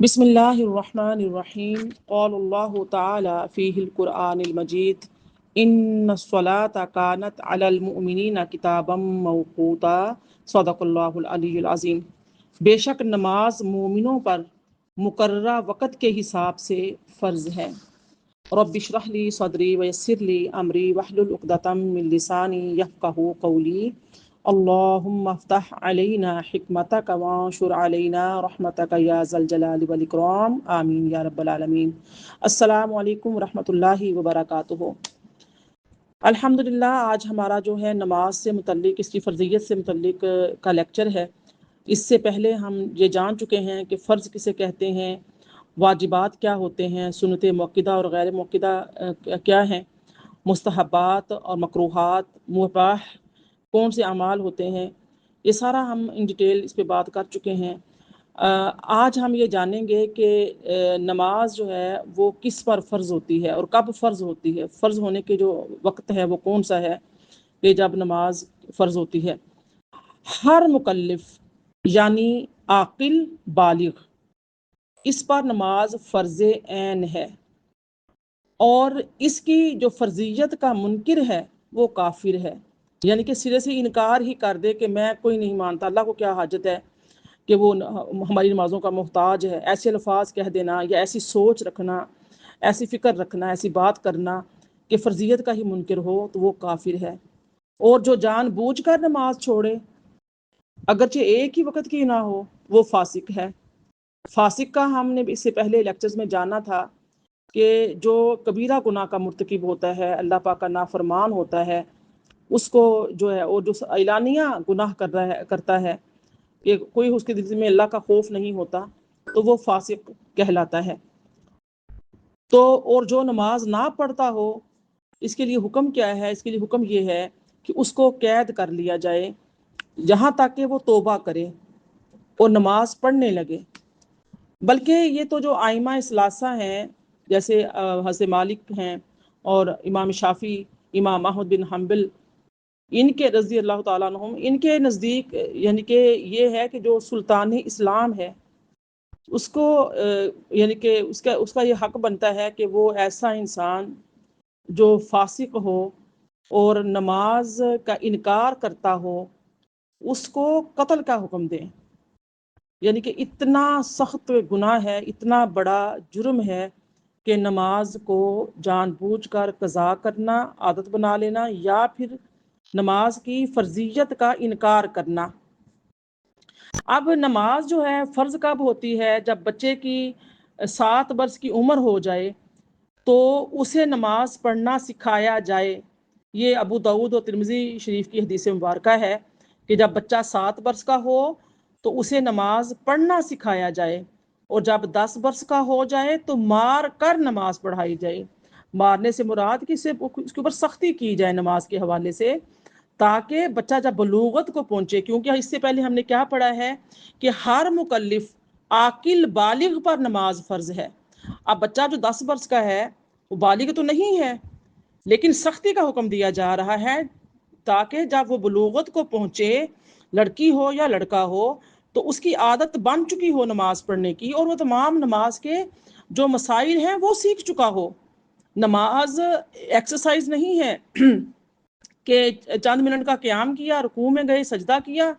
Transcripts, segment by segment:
بسم اللہ الرحمن الرحیم قال اللہ تعالی فیہ القرآن المجید ان الصلاۃ کانت علی المؤمنین کتابا موقوتا صدق اللہ العلی العظیم۔ بے شک نماز مومنوں پر مقررہ وقت کے حساب سے فرض ہے۔ رب اشرح لی صدری ویسر لی امری واحلل عقدۃ من لسانی یفقہوا قولی اللہم افتح علینا حکمتک وانشر علینا رحمتک یا ذا الجلال والاکرام آمین یا رب العالمین۔ السلام علیکم ورحمۃ اللہ وبرکاتہ۔ الحمدللہ آج ہمارا جو ہے نماز سے متعلق، اس کی فرضیت سے متعلق کا لیکچر ہے۔ اس سے پہلے ہم یہ جان چکے ہیں کہ فرض کسے کہتے ہیں، واجبات کیا ہوتے ہیں، سنت موقدہ اور غیر موقدہ کیا ہیں، مستحبات اور مکروہات، مباح کون سے اعمال ہوتے ہیں، یہ سارا ہم ان ڈیٹیل اس پہ بات کر چکے ہیں۔ آج ہم یہ جانیں گے کہ نماز جو ہے وہ کس پر فرض ہوتی ہے اور کب فرض ہوتی ہے، فرض ہونے کے جو وقت ہے وہ کون سا ہے کہ جب نماز فرض ہوتی ہے۔ ہر مکلف یعنی عاقل بالغ، اس پر نماز فرض عین ہے، اور اس کی جو فرضیت کا منکر ہے وہ کافر ہے، یعنی کہ سرے سے انکار ہی کر دے کہ میں کوئی نہیں مانتا، اللہ کو کیا حاجت ہے کہ وہ ہماری نمازوں کا محتاج ہے۔ ایسے الفاظ کہہ دینا یا ایسی سوچ رکھنا، ایسی فکر رکھنا، ایسی بات کرنا کہ فرضیت کا ہی منکر ہو تو وہ کافر ہے۔ اور جو جان بوجھ کر نماز چھوڑے اگرچہ ایک ہی وقت کی نہ ہو وہ فاسق ہے۔ فاسق کا ہم نے اس سے پہلے لیکچرز میں جانا تھا کہ جو کبیرہ گناہ کا مرتکب ہوتا ہے، اللہ پاک کا نافرمان ہوتا ہے، اس کو جو ہے، اور جو اعلانیہ گناہ کرتا ہے کہ کوئی اس کے دل میں اللہ کا خوف نہیں ہوتا، تو وہ فاسق کہلاتا ہے۔ تو اور جو نماز نہ پڑھتا ہو، اس کے لیے حکم کیا ہے؟ اس کے لیے حکم یہ ہے کہ اس کو قید کر لیا جائے یہاں تک کہ وہ توبہ کرے اور نماز پڑھنے لگے۔ بلکہ یہ تو جو ائمہ ثلاثہ ہیں، جیسے حضرت مالک ہیں اور امام شافعی، امام احمد بن حنبل، ان کے رضی اللہ تعالیٰ عنہم، ان کے نزدیک یعنی کہ یہ ہے کہ جو سلطان اسلام ہے اس کو یعنی کہ اس کا یہ حق بنتا ہے کہ وہ ایسا انسان جو فاسق ہو اور نماز کا انکار کرتا ہو اس کو قتل کا حکم دیں۔ یعنی کہ اتنا سخت گناہ ہے، اتنا بڑا جرم ہے کہ نماز کو جان بوجھ کر قضا کرنا، عادت بنا لینا، یا پھر نماز کی فرضیت کا انکار کرنا۔ اب نماز جو ہے فرض کب ہوتی ہے؟ جب بچے کی 7 برس کی عمر ہو جائے تو اسے نماز پڑھنا سکھایا جائے۔ یہ ابو داؤد و ترمذی شریف کی حدیث مبارکہ ہے کہ جب بچہ 7 برس کا ہو تو اسے نماز پڑھنا سکھایا جائے، اور جب 10 برس کا ہو جائے تو مار کر نماز پڑھائی جائے۔ مارنے سے مراد کہ اس کے اوپر سختی کی جائے نماز کے حوالے سے، تاکہ بچہ جب بلوغت کو پہنچے، کیونکہ اس سے پہلے ہم نے کیا پڑھا ہے کہ ہر مکلف عاقل بالغ پر نماز فرض ہے۔ اب بچہ جو 10 برس کا ہے وہ بالغ تو نہیں ہے، لیکن سختی کا حکم دیا جا رہا ہے تاکہ جب وہ بلوغت کو پہنچے، لڑکی ہو یا لڑکا ہو، تو اس کی عادت بن چکی ہو نماز پڑھنے کی، اور وہ تمام نماز کے جو مسائل ہیں وہ سیکھ چکا ہو۔ نماز ایکسرسائز نہیں ہے کہ چند منٹ کا قیام کیا، رکوع میں گئے، سجدہ کیا۔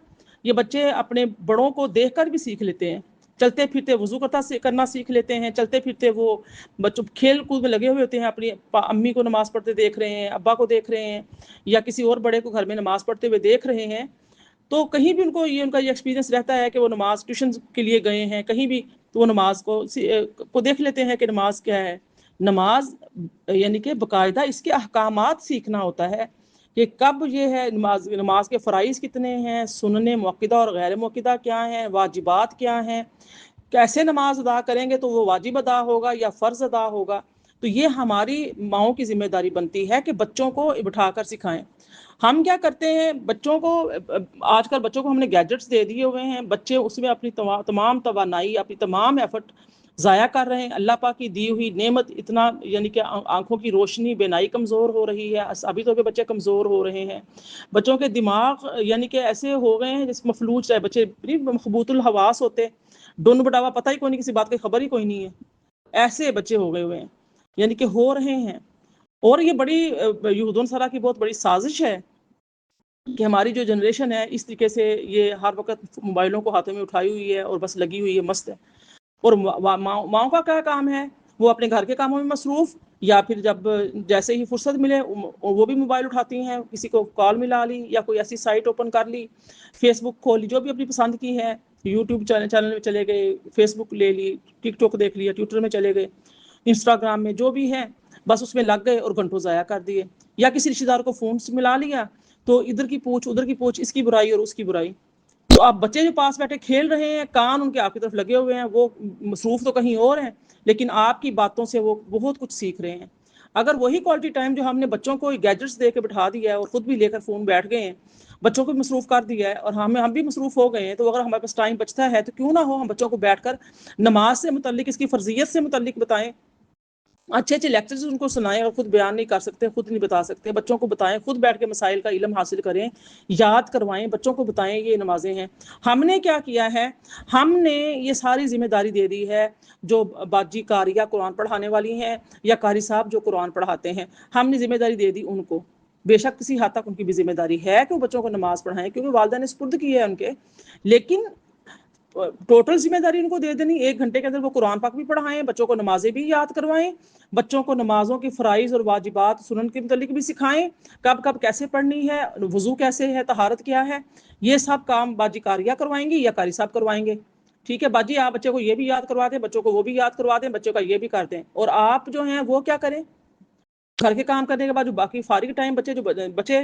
یہ بچے اپنے بڑوں کو دیکھ کر بھی سیکھ لیتے ہیں، چلتے پھرتے وضو کرنا سیکھ لیتے ہیں، چلتے پھرتے وہ بچوں کھیل کود میں لگے ہوئے ہوتے ہیں، اپنی امی کو نماز پڑھتے دیکھ رہے ہیں، ابا کو دیکھ رہے ہیں، یا کسی اور بڑے کو گھر میں نماز پڑھتے ہوئے دیکھ رہے ہیں، تو کہیں بھی ان کا یہ ایکسپیرینس رہتا ہے کہ وہ نماز ٹیوشن کے لیے گئے ہیں، کہیں بھی تو وہ نماز کو دیکھ لیتے ہیں کہ نماز کیا ہے۔ نماز یعنی کہ باقاعدہ اس کے احکامات سیکھنا ہوتا ہے کہ کب یہ ہے، نماز کے فرائض کتنے ہیں، سنن موقدہ اور غیر موقدہ کیا ہیں، واجبات کیا ہیں، کیسے نماز ادا کریں گے تو وہ واجب ادا ہوگا یا فرض ادا ہوگا۔ تو یہ ہماری ماؤں کی ذمہ داری بنتی ہے کہ بچوں کو بٹھا کر سکھائیں۔ ہم کیا کرتے ہیں، بچوں کو آج کل بچوں کو ہم نے گیجٹس دے دیے ہوئے ہیں، بچے اس میں اپنی تمام توانائی، اپنی تمام ایفرٹ ضائع کر رہے ہیں۔ اللہ پاک کی دی ہوئی نعمت اتنا، یعنی کہ آنکھوں کی روشنی، بینائی کمزور ہو رہی ہے، ابھی تو بچے کمزور ہو رہے ہیں، بچوں کے دماغ یعنی کہ ایسے ہو گئے ہیں جس مفلوج ہے، بچے مخبوط الحواس ہوتے، ڈون بٹاوا پتہ ہی کوئی نہیں، کسی بات کی خبر ہی کوئی نہیں ہے. ایسے بچے ہو گئے ہوئے ہیں، یعنی کہ ہو رہے ہیں. اور یہ بڑی یہود و نصارہ کی بہت بڑی سازش ہے کہ ہماری جو جنریشن ہے اس طریقے سے یہ ہر وقت موبائلوں کو ہاتھوں میں اٹھائی ہوئی ہے اور بس لگی ہوئی ہے، مست ہے. اور ماؤں کا کیا کام ہے؟ وہ اپنے گھر کے کاموں میں مصروف، یا پھر جب جیسے ہی فرصت ملے وہ بھی موبائل اٹھاتی ہیں، کسی کو کال ملا لی یا کوئی ایسی سائٹ اوپن کر لی، فیس بک کھول لی جو بھی اپنی پسند کی ہے، یوٹیوب چینل میں چلے گئے، فیس بک لے لی، ٹک ٹاک دیکھ لیا، ٹویٹر میں چلے گئے، انسٹاگرام میں، جو بھی ہے بس اس میں لگ گئے اور گھنٹوں ضائع کر دیے. یا کسی رشتے دار کو فون سے ملا لیا تو ادھر کی پوچھ ادھر کی پوچھ، اس کی برائی اور اس کی برائی. تو آپ بچے جو پاس بیٹھے کھیل رہے ہیں، کان ان کے آپ کی طرف لگے ہوئے ہیں، وہ مصروف تو کہیں اور ہیں، لیکن آپ کی باتوں سے وہ بہت کچھ سیکھ رہے ہیں. اگر وہی کوالٹی ٹائم جو ہم نے بچوں کو گیجٹس دے کے بٹھا دیا ہے اور خود بھی لے کر فون بیٹھ گئے ہیں، بچوں کو بھی مصروف کر دیا ہے اور ہم بھی مصروف ہو گئے ہیں، تو اگر ہمارے پاس ٹائم بچتا ہے تو کیوں نہ ہو ہم بچوں کو بیٹھ کر نماز سے متعلق، اس کی فرضیت سے متعلق بتائیں، اچھے اچھے لیکچرز ان کو سنائیں. اور خود بیان نہیں کر سکتے، خود نہیں بتا سکتے، بچوں کو بتائیں، خود بیٹھ کے مسائل کا علم حاصل کریں، یاد کروائیں، بچوں کو بتائیں یہ نمازیں ہیں. ہم نے کیا کیا ہے؟ ہم نے یہ ساری ذمہ داری دے دی ہے جو باجی قاریہ قرآن پڑھانے والی ہیں یا قاری صاحب جو قرآن پڑھاتے ہیں، ہم نے ذمہ داری دے دی ان کو. بے شک کسی حد تک ان کی بھی ذمہ داری ہے کہ وہ بچوں کو نماز پڑھائیں، کیونکہ والدہ نے سپرد کی ہے ان کے، لیکن ٹوٹل ذمہ داری ان کو دے دینی 1 گھنٹے کے اندر وہ قرآن پاک بھی پڑھائیں، بچوں کو نمازیں بھی یاد کروائیں، بچوں کو نمازوں کی فرائض اور واجبات سنن کے متعلق بھی سکھائیں، کب کب کیسے پڑھنی ہے، وضو کیسے ہے، طہارت کیا ہے. یہ سب کام باجی قاریہ کروائیں گی یا قاری صاحب کروائیں گے. ٹھیک ہے باجی، آپ بچے کو یہ بھی یاد کروا دیں، بچوں کو وہ بھی یاد کروا دیں، بچوں کا یہ بھی کر دیں. اور آپ جو ہیں وہ کیا کریں؟ گھر کے کام کرنے کے بعد جو باقی فارغ ٹائم بچے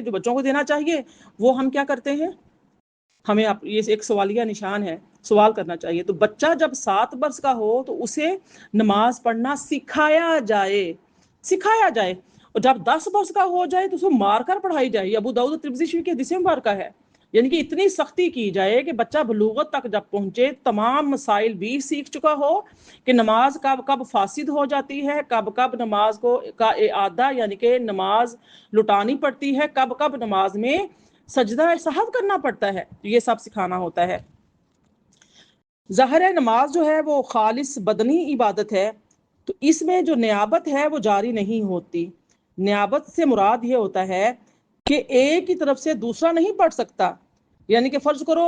جو بچوں کو دینا چاہیے وہ ہم کیا کرتے ہیں؟ ہمیں یہ ایک سوالیہ نشان ہے، سوال کرنا چاہیے. تو بچہ جب 7 برس کا ہو تو اسے نماز پڑھنا سکھایا جائے. اور جب 10 برس کا ہو جائے تو اسے مار کر پڑھائی جائے. یہ ابو داؤد ترمذی شریف کی حدیث مبارکہ ہے. یعنی کہ اتنی سختی کی جائے کہ بچہ بلوغت تک جب پہنچے تمام مسائل بھی سیکھ چکا ہو کہ نماز کب کب فاسد ہو جاتی ہے، کب کب نماز کا اعادہ یعنی کہ نماز لٹانی پڑتی ہے، کب کب نماز میں سجدہ سہو کرنا پڑتا ہے. یہ سب سکھانا ہوتا ہے. ظاہر ہے نماز جو ہے وہ خالص بدنی عبادت ہے، تو اس میں جو نیابت ہے وہ جاری نہیں ہوتی. نیابت سے مراد یہ ہوتا ہے کہ ایک کی طرف سے دوسرا نہیں پڑھ سکتا. یعنی کہ فرض کرو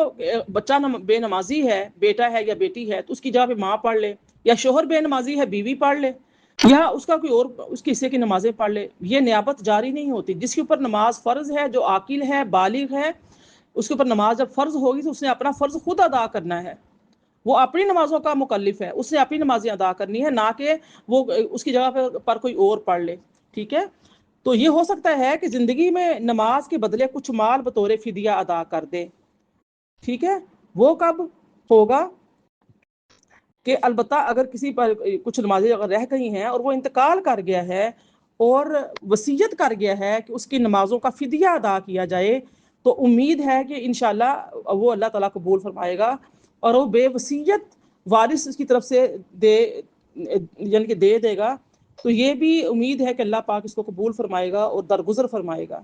بچہ بے نمازی ہے، بیٹا ہے یا بیٹی ہے، تو اس کی جگہ پہ ماں پڑھ لے، یا شوہر بے نمازی ہے، بیوی پڑھ لے، یا اس کا کوئی اور اس کے حصے کی نمازیں پڑھ لے. یہ نیابت جاری نہیں ہوتی. جس کے اوپر نماز فرض ہے، جو عاقل ہے، بالغ ہے، اس کے اوپر نماز جب فرض ہوگی تو اس نے اپنا فرض خود ادا کرنا ہے. وہ اپنی نمازوں کا مکلف ہے، اس نے اپنی نمازیں ادا کرنی ہے، نہ کہ وہ اس کی جگہ پر کوئی اور پڑھ لے. ٹھیک ہے؟ تو یہ ہو سکتا ہے کہ زندگی میں نماز کے بدلے کچھ مال بطور فدیہ ادا کر دے. ٹھیک ہے؟ وہ کب ہوگا؟ کہ البتہ اگر کسی پر کچھ نمازیں اگر رہ گئی ہیں اور وہ انتقال کر گیا ہے اور وصیت کر گیا ہے کہ اس کی نمازوں کا فدیہ ادا کیا جائے، تو امید ہے کہ انشاءاللہ وہ اللہ تعالیٰ قبول فرمائے گا اور وہ بے وصیت وارث اس کی طرف سے یعنی کہ دے گا. تو یہ بھی امید ہے کہ اللہ پاک اس کو قبول فرمائے گا اور درگزر فرمائے گا.